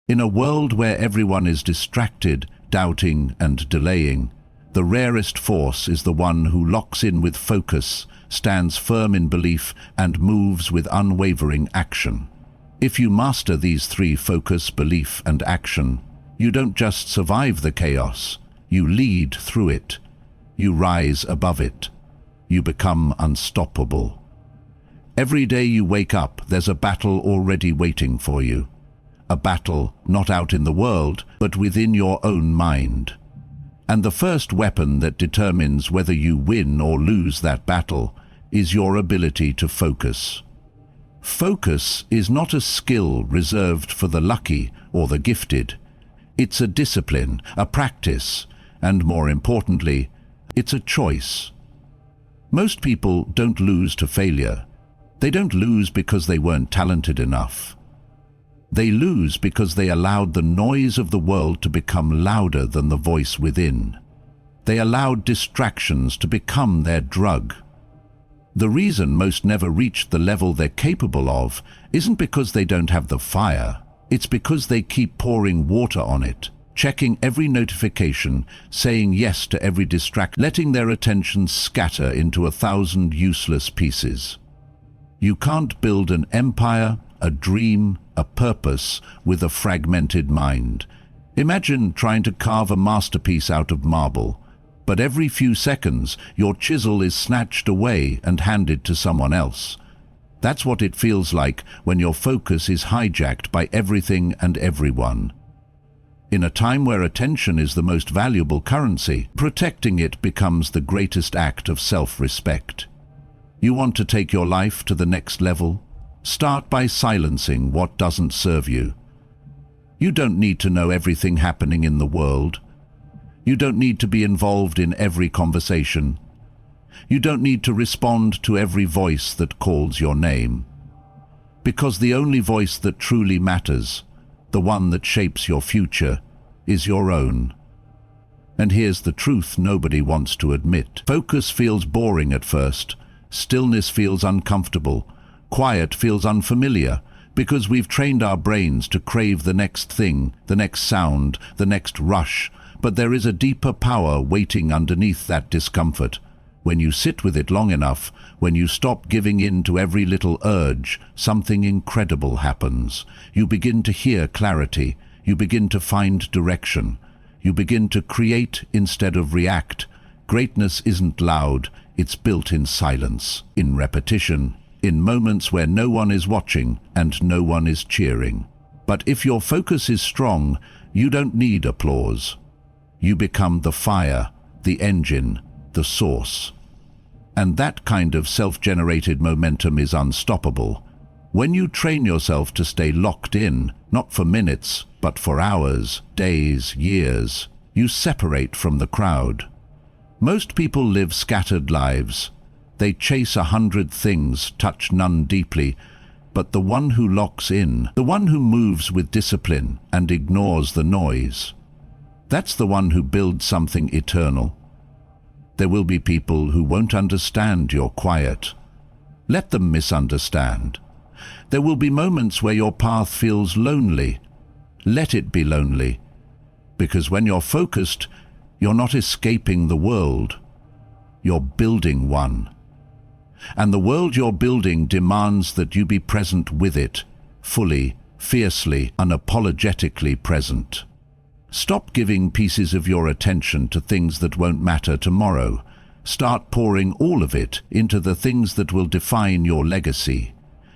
In a world where everyone is distracted, doubting and delaying, the rarest force is the one who locks in with focus, stands firm in belief, and moves with unwavering action. If you master these three: focus, belief, and action, you don't just survive the chaos, you lead through it. You rise above it. You become unstoppable. Every day you wake up, there's a battle already waiting for you. A battle not out in the world, but within your own mind. And the first weapon that determines whether you win or lose that battle is your ability to focus. Focus is not a skill reserved for the lucky or the gifted. It's a discipline, a practice, and more importantly, it's a choice. Most people don't lose to failure. They don't lose because they weren't talented enough. They lose because they allowed the noise of the world to become louder than the voice within. They allowed distractions to become their drug. The reason most never reach the level they're capable of isn't because they don't have the fire. It's because they keep pouring water on it, checking every notification, saying yes to every distraction, letting their attention scatter into 1,000 useless pieces. You can't build an empire, a dream, a purpose with a fragmented mind. Imagine trying to carve a masterpiece out of marble, but every few seconds your chisel is snatched away and handed to someone else. That's what it feels like when your focus is hijacked by everything and everyone. In a time where attention is the most valuable currency, protecting it becomes the greatest act of self-respect. You want to take your life to the next level? Start by silencing what doesn't serve you. You don't need to know everything happening in the world. You don't need to be involved in every conversation. You don't need to respond to every voice that calls your name. Because the only voice that truly matters, the one that shapes your future, is your own. And here's the truth nobody wants to admit. Focus feels boring at first. Stillness feels uncomfortable. Quiet feels unfamiliar, because we've trained our brains to crave the next thing, the next sound, the next rush. But there is a deeper power waiting underneath that discomfort. When you sit with it long enough, when you stop giving in to every little urge, something incredible happens. You begin to hear clarity. You begin to find direction. You begin to create instead of react. Greatness isn't loud. It's built in silence, in repetition, in moments where no one is watching and no one is cheering. But if your focus is strong, you don't need applause. You become the fire, the engine, the source. And that kind of self-generated momentum is unstoppable. When you train yourself to stay locked in, not for minutes, but for hours, days, years, you separate from the crowd. Most people live scattered lives. They chase 100 things, touch none deeply, but the one who locks in, the one who moves with discipline and ignores the noise, that's the one who builds something eternal. There will be people who won't understand your quiet. Let them misunderstand. There will be moments where your path feels lonely. Let it be lonely. Because when you're focused, you're not escaping the world. You're building one. And the world you're building demands that you be present with it, fully, fiercely, unapologetically present. Stop giving pieces of your attention to things that won't matter tomorrow. Start pouring all of it into the things that will define your legacy.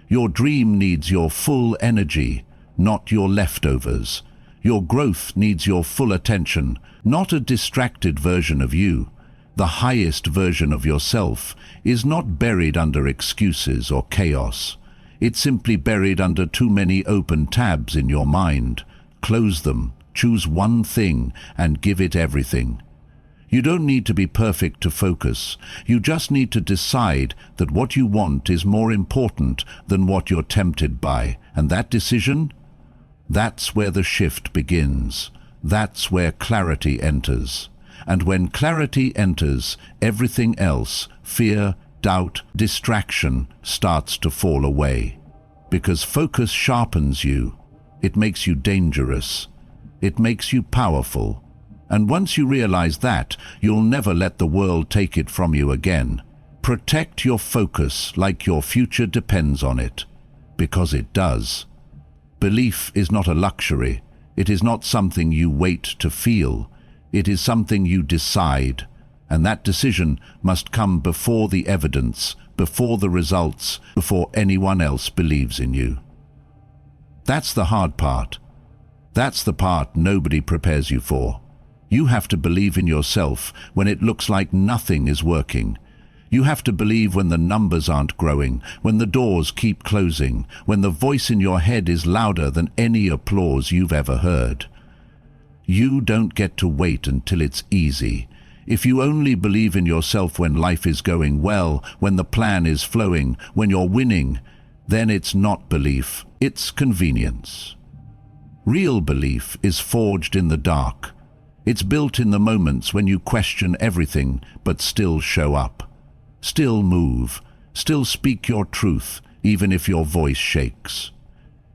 Your dream needs your full energy, not your leftovers. Your growth needs your full attention, not a distracted version of you. The highest version of yourself is not buried under excuses or chaos. It's simply buried under too many open tabs in your mind. Close them, choose one thing, and give it everything. You don't need to be perfect to focus. You just need to decide that what you want is more important than what you're tempted by. And that decision? That's where the shift begins. That's where clarity enters. And when clarity enters, everything else, fear, doubt, distraction, starts to fall away. Because focus sharpens you. It makes you dangerous. It makes you powerful. And once you realize that, you'll never let the world take it from you again. Protect your focus like your future depends on it, because it does. Belief is not a luxury. It is not something you wait to feel. It is something you decide, and that decision must come before the evidence, before the results, before anyone else believes in you. That's the hard part. That's the part nobody prepares you for. You have to believe in yourself when it looks like nothing is working. You have to believe when the numbers aren't growing, when the doors keep closing, when the voice in your head is louder than any applause you've ever heard. You don't get to wait until it's easy. If you only believe in yourself when life is going well, when the plan is flowing, when you're winning, then it's not belief, it's convenience. Real belief is forged in the dark. It's built in the moments when you question everything but still show up. Still move, still speak your truth, even if your voice shakes.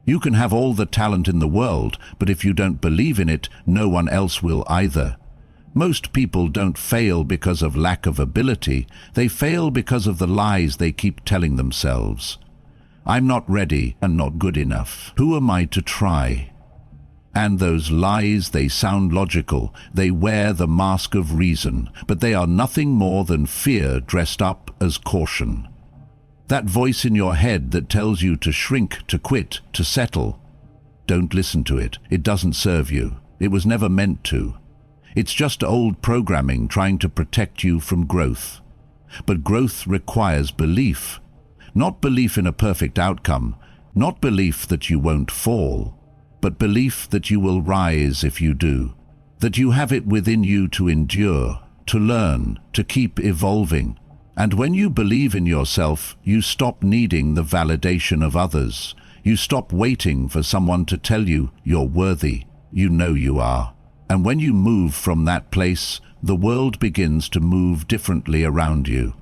You can have all the talent in the world, but if you don't believe in it, no one else will either. Most people don't fail because of lack of ability. They fail because of the lies they keep telling themselves. I'm not ready and not good enough. Who am I to try? And those lies, they sound logical. They wear the mask of reason, but they are nothing more than fear dressed up as caution. That voice in your head that tells you to shrink, to quit, to settle. Don't listen to it. It doesn't serve you. It was never meant to. It's just old programming trying to protect you from growth. But growth requires belief. Not belief in a perfect outcome, not belief that you won't fall, but belief that you will rise if you do, that you have it within you to endure, to learn, to keep evolving. And when you believe in yourself, you stop needing the validation of others. You stop waiting for someone to tell you you're worthy. You know you are. And when you move from that place, the world begins to move differently around you.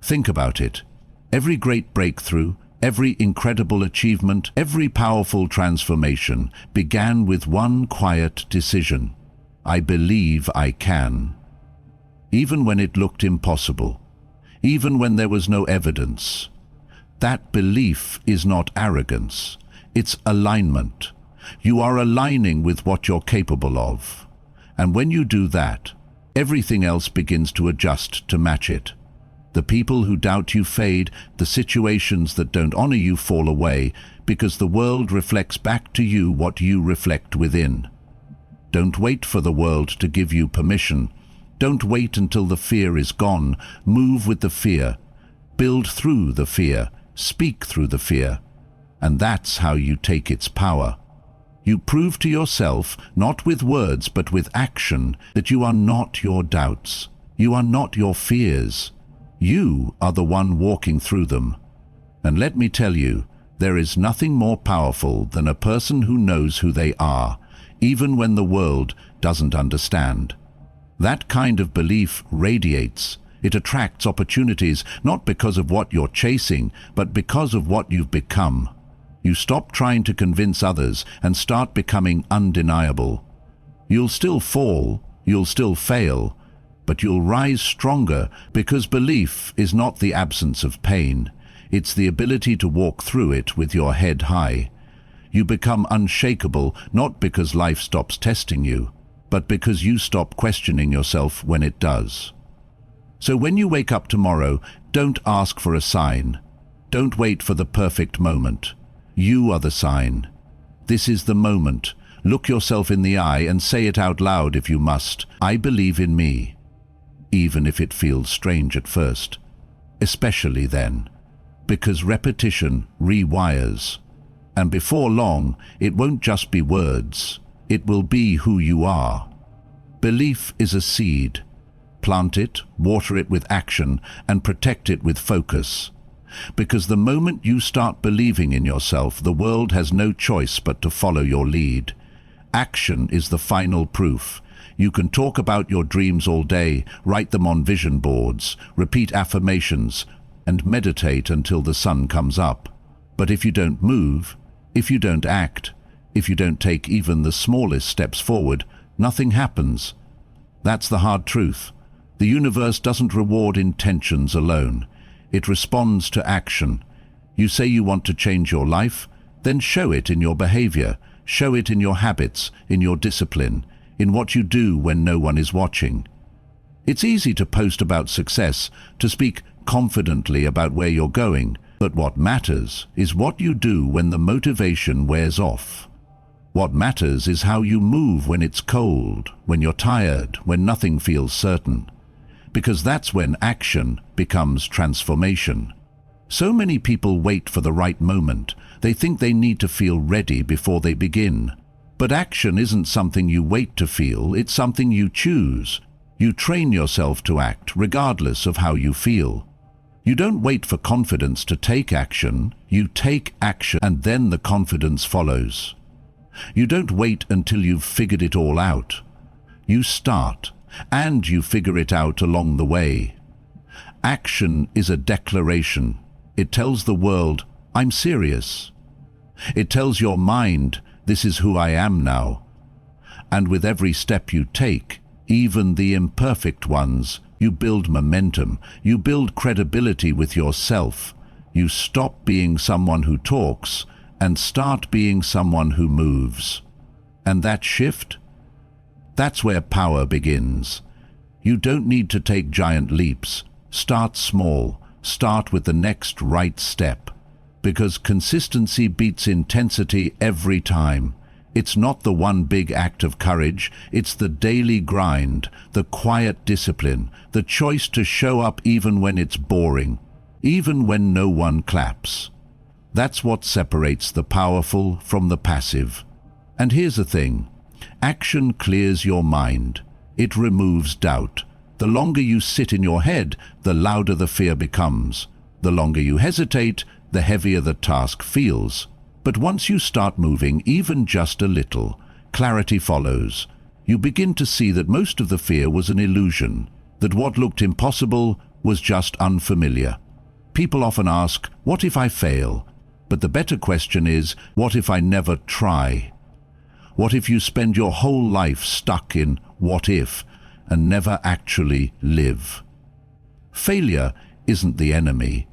Think about it. Every great breakthrough, every incredible achievement, every powerful transformation began with one quiet decision. I believe I can. Even when it looked impossible. Even when there was no evidence. That belief is not arrogance. It's alignment. You are aligning with what you're capable of. And when you do that, everything else begins to adjust to match it. The people who doubt you fade, the situations that don't honor you fall away, because the world reflects back to you what you reflect within. Don't wait for the world to give you permission. Don't wait until the fear is gone. Move with the fear. Build through the fear. Speak through the fear. And that's how you take its power. You prove to yourself, not with words but with action, that you are not your doubts. You are not your fears. You are the one walking through them. And let me tell you, there is nothing more powerful than a person who knows who they are, even when the world doesn't understand. That kind of belief radiates. It attracts opportunities, not because of what you're chasing, but because of what you've become. You stop trying to convince others and start becoming undeniable. You'll still fall, you'll still fail, but you'll rise stronger because belief is not the absence of pain. It's the ability to walk through it with your head high. You become unshakable not because life stops testing you, but because you stop questioning yourself when it does. So when you wake up tomorrow, don't ask for a sign. Don't wait for the perfect moment. You are the sign. This is the moment. Look yourself in the eye and say it out loud if you must. I believe in me. Even if it feels strange at first. Especially then. Because repetition rewires. And before long, it won't just be words. It will be who you are. Belief is a seed. Plant it, water it with action, and protect it with focus. Because the moment you start believing in yourself, the world has no choice but to follow your lead. Action is the final proof. You can talk about your dreams all day, write them on vision boards, repeat affirmations, and meditate until the sun comes up. But if you don't move, if you don't act, If you don't take even the smallest steps forward, nothing happens. That's the hard truth. The universe doesn't reward intentions alone. It responds to action. You say you want to change your life, then show it in your behavior, show it in your habits, in your discipline, in what you do when no one is watching. It's easy to post about success, to speak confidently about where you're going, but what matters is what you do when the motivation wears off. What matters is how you move when it's cold, when you're tired, when nothing feels certain. Because that's when action becomes transformation. So many people wait for the right moment. They think they need to feel ready before they begin. But action isn't something you wait to feel, it's something you choose. You train yourself to act regardless of how you feel. You don't wait for confidence to take action, you take action and then the confidence follows. You don't wait until you've figured it all out. You start, and you figure it out along the way. Action is a declaration. It tells the world, I'm serious. It tells your mind, this is who I am now. And with every step you take, even the imperfect ones, you build momentum, you build credibility with yourself. You stop being someone who talks and start being someone who moves. And that shift? That's where power begins. You don't need to take giant leaps. Start small. Start with the next right step. Because consistency beats intensity every time. It's not the one big act of courage, it's the daily grind, the quiet discipline, the choice to show up even when it's boring, even when no one claps. That's what separates the powerful from the passive. And here's the thing, action clears your mind. It removes doubt. The longer you sit in your head, the louder the fear becomes. The longer you hesitate, the heavier the task feels. But once you start moving, even just a little, clarity follows. You begin to see that most of the fear was an illusion, that what looked impossible was just unfamiliar. People often ask, what if I fail? But the better question is, what if I never try? What if you spend your whole life stuck in what if and never actually live? Failure isn't the enemy.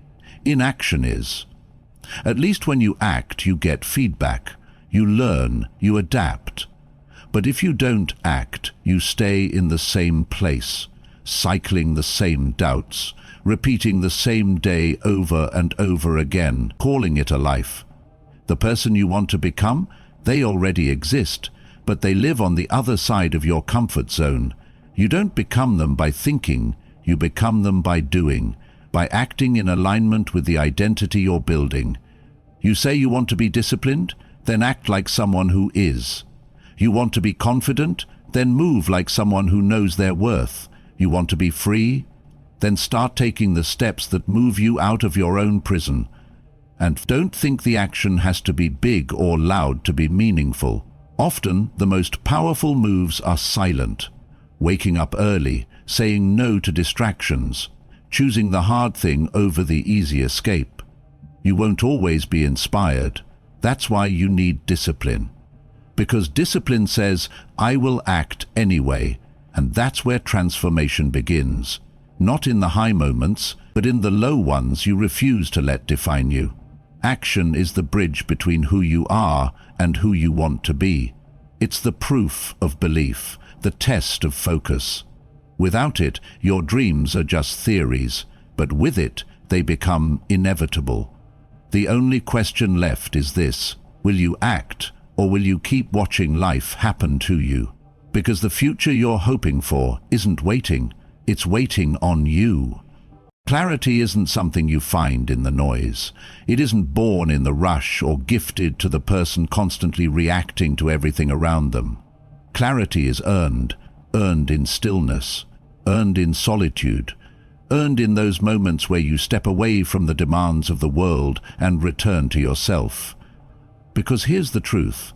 Inaction is. At least when you act, you get feedback. You learn, you adapt. But if you don't act, you stay in the same place, cycling the same doubts, repeating the same day over and over again, calling it a life. The person you want to become, they already exist, but they live on the other side of your comfort zone. You don't become them by thinking, you become them by doing, by acting in alignment with the identity you're building. You say you want to be disciplined, then act like someone who is. You want to be confident, then move like someone who knows their worth. You want to be free, then start taking the steps that move you out of your own prison. And don't think the action has to be big or loud to be meaningful. Often, the most powerful moves are silent. Waking up early, saying no to distractions, choosing the hard thing over the easy escape. You won't always be inspired. That's why you need discipline. Because discipline says, I will act anyway, and that's where transformation begins. Not in the high moments, but in the low ones you refuse to let define you. Action is the bridge between who you are and who you want to be. It's the proof of belief, the test of focus. Without it, your dreams are just theories, but with it, they become inevitable. The only question left is this: will you act, or will you keep watching life happen to you? Because the future you're hoping for isn't waiting, it's waiting on you. Clarity isn't something you find in the noise. It isn't born in the rush or gifted to the person constantly reacting to everything around them. Clarity is earned in stillness, earned in solitude, earned in those moments where you step away from the demands of the world and return to yourself. Because here's the truth.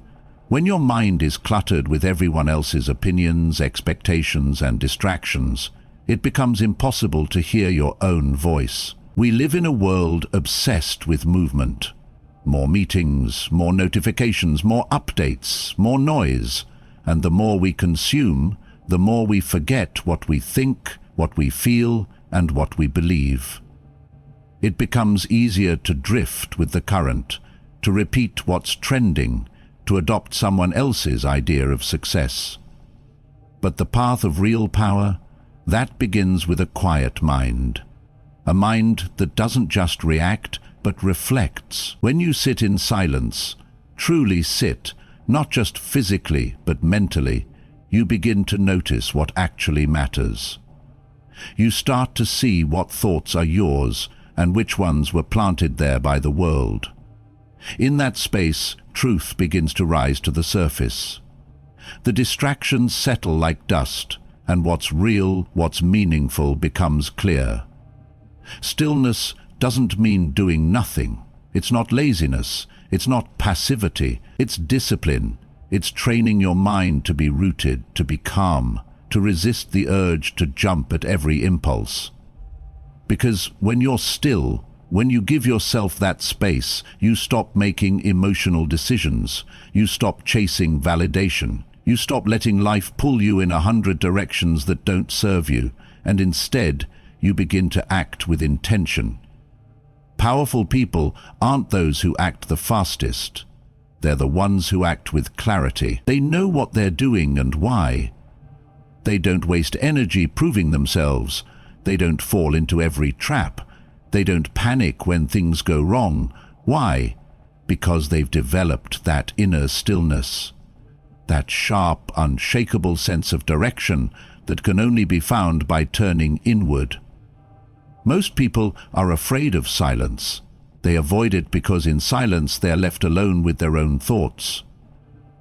When your mind is cluttered with everyone else's opinions, expectations, and distractions, it becomes impossible to hear your own voice. We live in a world obsessed with movement. More meetings, more notifications, more updates, more noise. And the more we consume, the more we forget what we think, what we feel, and what we believe. It becomes easier to drift with the current, to repeat what's trending, to adopt someone else's idea of success. But the path of real power, that begins with a quiet mind. A mind that doesn't just react, but reflects. When you sit in silence, truly sit, not just physically, but mentally, you begin to notice what actually matters. You start to see what thoughts are yours and which ones were planted there by the world. In that space, truth begins to rise to the surface. The distractions settle like dust, and what's real, what's meaningful becomes clear. Stillness doesn't mean doing nothing. It's not laziness. It's not passivity. It's discipline. It's training your mind to be rooted, to be calm, to resist the urge to jump at every impulse. Because when you're still, when you give yourself that space, you stop making emotional decisions. You stop chasing validation. You stop letting life pull you in 100 directions that don't serve you, and instead, you begin to act with intention. Powerful people aren't those who act the fastest. They're the ones who act with clarity. They know what they're doing and why. They don't waste energy proving themselves. They don't fall into every trap. They don't panic when things go wrong. Why? Because they've developed that inner stillness, that sharp, unshakable sense of direction that can only be found by turning inward. Most people are afraid of silence. They avoid it because in silence they're left alone with their own thoughts.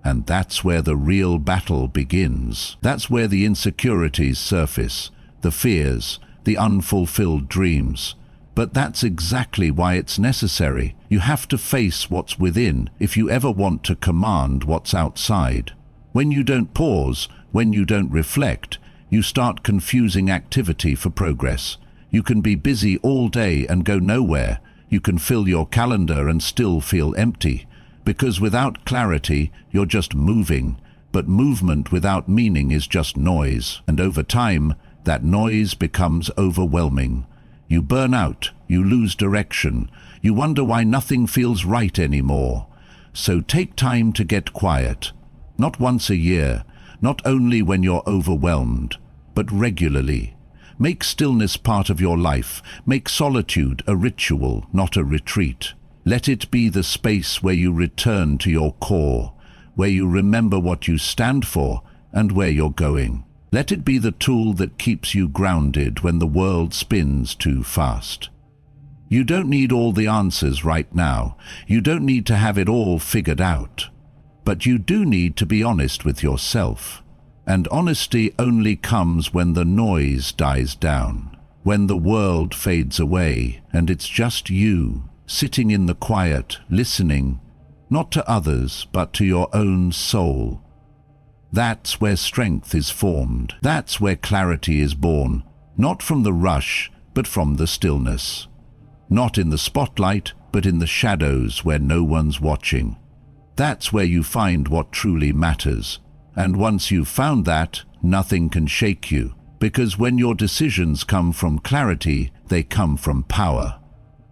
And that's where the real battle begins. That's where the insecurities surface, the fears, the unfulfilled dreams. But that's exactly why it's necessary. You have to face what's within if you ever want to command what's outside. When you don't pause, when you don't reflect, you start confusing activity for progress. You can be busy all day and go nowhere. You can fill your calendar and still feel empty. Because without clarity, you're just moving. But movement without meaning is just noise. And over time, that noise becomes overwhelming. You burn out, you lose direction. You wonder why nothing feels right anymore. So take time to get quiet. Not once a year, not only when you're overwhelmed, but regularly. Make stillness part of your life. Make solitude a ritual, not a retreat. Let it be the space where you return to your core, where you remember what you stand for and where you're going. Let it be the tool that keeps you grounded when the world spins too fast. You don't need all the answers right now. You don't need to have it all figured out. But you do need to be honest with yourself. And honesty only comes when the noise dies down, when the world fades away, and it's just you, sitting in the quiet, listening, not to others, but to your own soul. That's where strength is formed. That's where clarity is born, not from the rush, but from the stillness. Not in the spotlight, but in the shadows where no one's watching. That's where you find what truly matters. And once you've found that, nothing can shake you, because when your decisions come from clarity, they come from power.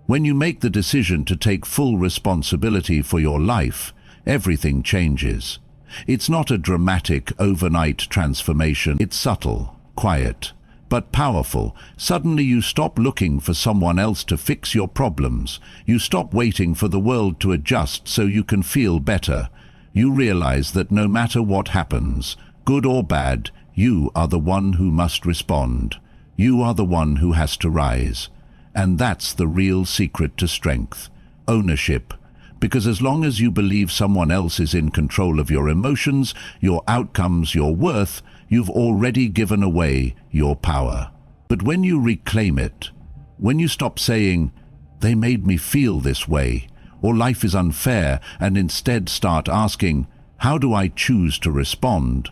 When you make the decision to take full responsibility for your life, everything changes. It's not a dramatic, overnight transformation. It's subtle, quiet, but powerful. Suddenly you stop looking for someone else to fix your problems. You stop waiting for the world to adjust so you can feel better. You realize that no matter what happens, good or bad, you are the one who must respond. You are the one who has to rise. And that's the real secret to strength. Ownership. Because as long as you believe someone else is in control of your emotions, your outcomes, your worth, you've already given away your power. But when you reclaim it, when you stop saying, "They made me feel this way," or "life is unfair," and instead start asking, "How do I choose to respond?"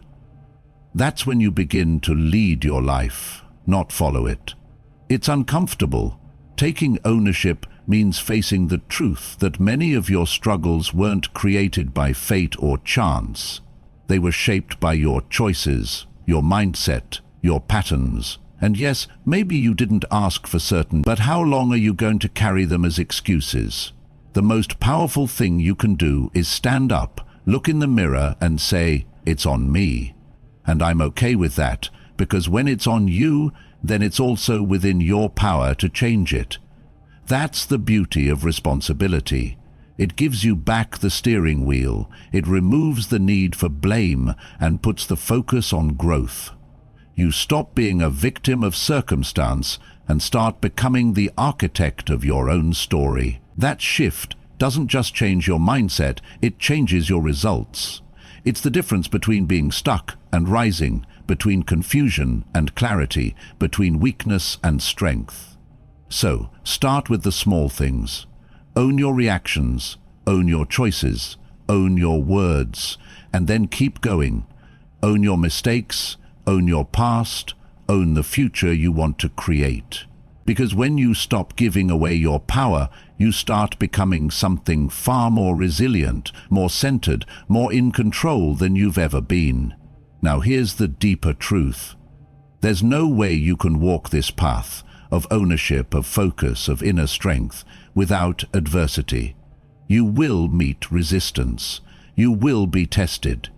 That's when you begin to lead your life, not follow it. It's uncomfortable. Taking ownership means facing the truth that many of your struggles weren't created by fate or chance. They were shaped by your choices, your mindset, your patterns. And yes, maybe you didn't ask for certain, but how long are you going to carry them as excuses? The most powerful thing you can do is stand up, look in the mirror and say, "It's on me." And I'm okay with that, because when it's on you, then it's also within your power to change it. That's the beauty of responsibility. It gives you back the steering wheel, it removes the need for blame and puts the focus on growth. You stop being a victim of circumstance and start becoming the architect of your own story. That shift doesn't just change your mindset, it changes your results. It's the difference between being stuck and rising, between confusion and clarity, between weakness and strength. So, start with the small things. Own your reactions, own your choices, own your words, and then keep going. Own your mistakes, own your past, own the future you want to create. Because when you stop giving away your power, you start becoming something far more resilient, more centered, more in control than you've ever been. Now here's the deeper truth. There's no way you can walk this path of ownership, of focus, of inner strength without adversity. You will meet resistance. You will be tested.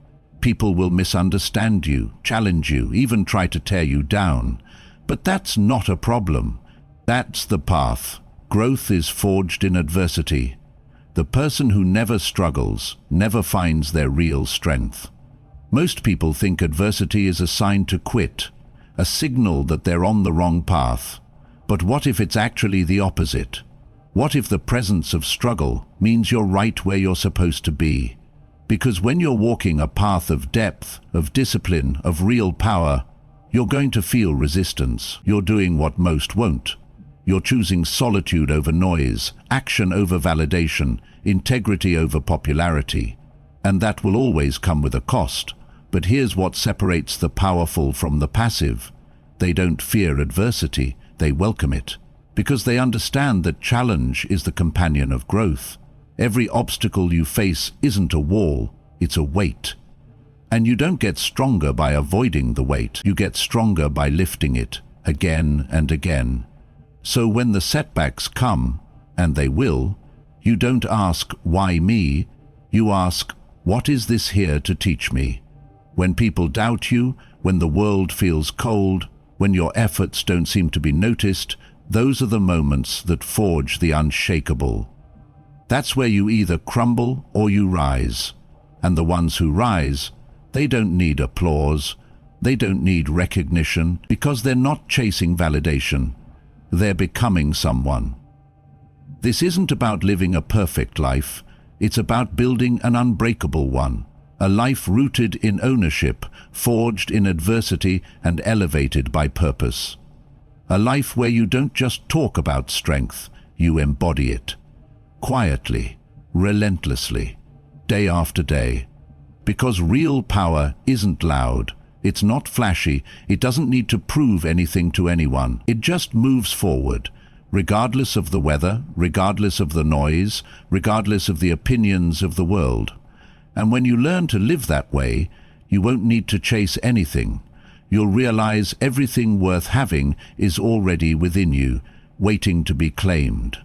People will misunderstand you, challenge you, even try to tear you down. But that's not a problem. That's the path. Growth is forged in adversity. The person who never struggles never finds their real strength. Most people think adversity is a sign to quit, a signal that they're on the wrong path. But what if it's actually the opposite? What if the presence of struggle means you're right where you're supposed to be? Because when you're walking a path of depth, of discipline, of real power, you're going to feel resistance. You're doing what most won't. You're choosing solitude over noise, action over validation, integrity over popularity. And that will always come with a cost. But here's what separates the powerful from the passive. They don't fear adversity, they welcome it. Because they understand that challenge is the companion of growth. Every obstacle you face isn't a wall, it's a weight. And you don't get stronger by avoiding the weight, you get stronger by lifting it, again and again. So when the setbacks come, and they will, you don't ask, "Why me?" You ask, "What is this here to teach me?" When people doubt you, when the world feels cold, when your efforts don't seem to be noticed, those are the moments that forge the unshakable. That's where you either crumble or you rise. And the ones who rise, they don't need applause, they don't need recognition, because they're not chasing validation. They're becoming someone. This isn't about living a perfect life, it's about building an unbreakable one. A life rooted in ownership, forged in adversity and elevated by purpose. A life where you don't just talk about strength, you embody it. Quietly, relentlessly, day after day. Because real power isn't loud, it's not flashy, it doesn't need to prove anything to anyone. It just moves forward, regardless of the weather, regardless of the noise, regardless of the opinions of the world. And when you learn to live that way, you won't need to chase anything. You'll realize everything worth having is already within you, waiting to be claimed.